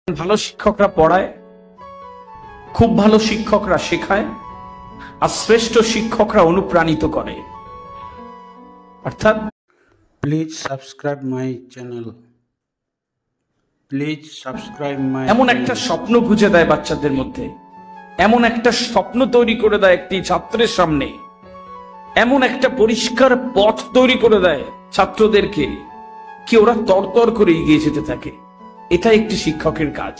ভালো শিক্ষকরা পড়ায়, খুব ভালো শিক্ষকরা শেখায়, আর শ্রেষ্ঠ শিক্ষকরা অনুপ্রাণিত করে। অর্থাৎ please subscribe my channel. Please subscribe my. এমন একটা স্বপ্ন খুঁজে দেয় বাচ্চাদের মধ্যে, এমন একটা স্বপ্ন তৈরি করে দেয় একটি ছাত্রের সামনে, এমন একটা পরিষ্কার পথ তৈরি করে দেয় ছাত্রদেরকে কি ওরা তরতর করে এগিয়ে যেতে থাকে। এটা একটি শিক্ষকের কাজ।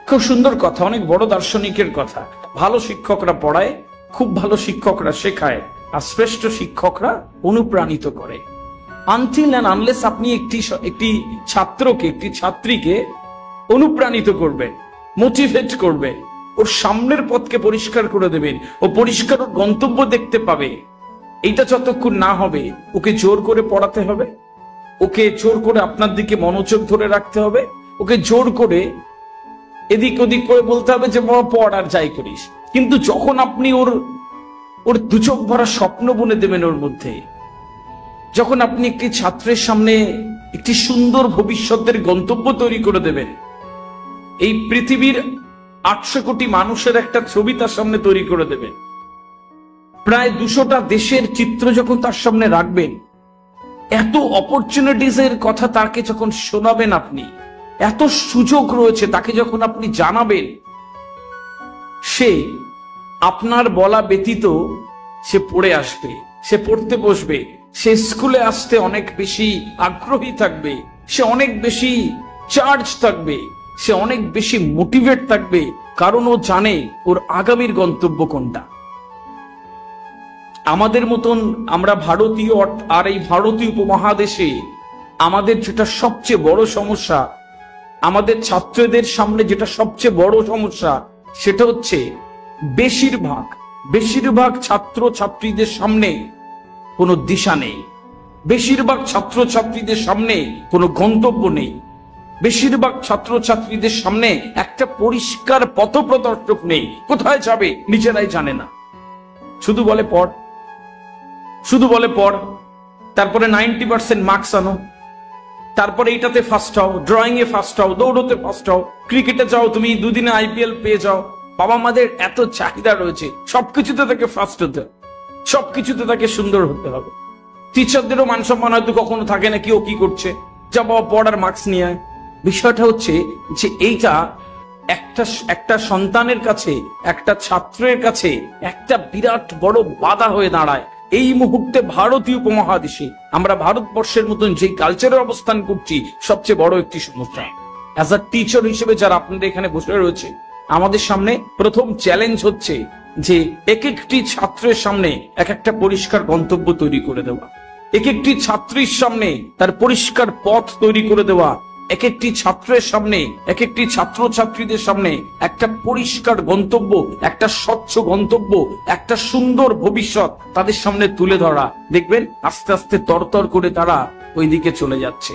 খুব সুন্দর কথা, অনেক বড় দার্শনিকের কথা। ভালো শিক্ষকরা পড়ায়, খুব ভালো শিক্ষকরা শেখায়, আর শ্রেষ্ঠ শিক্ষকরা অনুপ্রাণিত করে। আনটিল এন্ড আনলেস আপনি একটি ছাত্রকে, একটি ছাত্রীকে অনুপ্রাণিত করবেন, মোটিভেট করবেন, ওর সামনের পথকে পরিষ্কার করে দেবেন, ও পরিষ্কার ওর গন্তব্য দেখতে পাবে, এইটা যতক্ষণ না হবে ওকে জোর করে পড়াতে হবে, ওকে জোর করে আপনার দিকে মনোযোগ ধরে রাখতে হবে, ওকে জোর করে এদিক ওদিক করে বলতে হবে যে বাবা পড় আর যাই করিস। কিন্তু যখন আপনি ওর দু চোখ ভরা স্বপ্ন বুনে দেবেন ওর মধ্যে, যখন আপনি একটি ছাত্রের সামনে একটি সুন্দর ভবিষ্যতের গন্তব্য তৈরি করে দেবেন, এই পৃথিবীর 800 কোটি মানুষের একটা ছবি তার সামনে তৈরি করে দেবেন, প্রায় 200টা দেশের চিত্র যখন তার সামনে রাখবেন, এত অপরচুনিটিস এর কথা তাকে যখন শোনাবেন, আপনি এত সুযোগ রয়েছে তাকে যখন আপনি জানাবেন, সে আপনার বলা ব্যতীত সে পড়ে আসবে, সে পড়তে বসবে, সে স্কুলে আসতে অনেক বেশি আগ্রহী থাকবে, সে অনেক বেশি চার্জ থাকবে, সে অনেক বেশি মোটিভেট থাকবে, কারণ ও জানে ওর আগামীর গন্তব্য কোনটা। আমাদের মতন আমরা ভারতীয়, আর এই ভারতীয় উপমহাদেশে আমাদের যেটা সবচেয়ে বড় সমস্যা, আমাদের ছাত্রদের সামনে যেটা সবচেয়ে বড় সমস্যা, সেটা হচ্ছে বেশিরভাগ ছাত্র ছাত্রীদের সামনে কোনো দিশা নেই, বেশিরভাগ ছাত্র ছাত্রীদের সামনে কোনো গন্তব্য নেই, বেশিরভাগ ছাত্র ছাত্রীদের সামনে একটা পরিষ্কার পথপ্রদর্শক নেই। কোথায় যাবে নিজেরাই জানে না, শুধু বলে পড়, শুধু বলে পড়, তারপরে 90% মার্কস আনো, তারপরে এইটাতে ফার্স্ট হও, ড্রয়িং এ ফার্স্ট হও, দৌড়তে ফার্স্ট হও, ক্রিকেটে যাও, তুমি দুদিনে IPL পেয়ে যাও। বাবা মাদের এত চাহিদা রয়েছে, সবকিছুতে তাকে ফার্স্ট হতে হবে, সবকিছুতে তাকে সুন্দর হতে হবে। টিচারদেরও মান সম্মান হয়তো কখনো থাকে না, কি ও কি করছে, যা বাবা পড়ার মার্কস নিয়ে আয়। বিষয়টা হচ্ছে যে এইটা একটা সন্তানের কাছে, একটা ছাত্রের কাছে একটা বিরাট বড় বাধা হয়ে দাঁড়ায়। এই মুহূর্তে ভারতীয় উপমহাদেশে আমরা ভারতবর্ষের মতন যে কালচারের অবস্থান করছি, সবচেয়ে বড় একটি সমস্যা। অ্যাজ আ টিচার হিসেবে যারা আপনাদের এখানে বসে রয়েছে, আমাদের সামনে প্রথম চ্যালেঞ্জ হচ্ছে যে এক একটি ছাত্রের সামনে এক একটা পরিষ্কার গন্তব্য তৈরি করে দেওয়া, এক একটি ছাত্রীর সামনে তার পরিষ্কার পথ তৈরি করে দেওয়া, এক একটি ছাত্রের সামনে, এক একটি ছাত্র ছাত্রীদের সামনে একটা পরিষ্কার গন্তব্য, একটা স্বচ্ছ গন্তব্য, একটা সুন্দর ভবিষ্যৎ তাদের সামনে তুলে ধরা। দেখবেন আস্তে আস্তে তরতর করে তারা ওই দিকে চলে যাচ্ছে।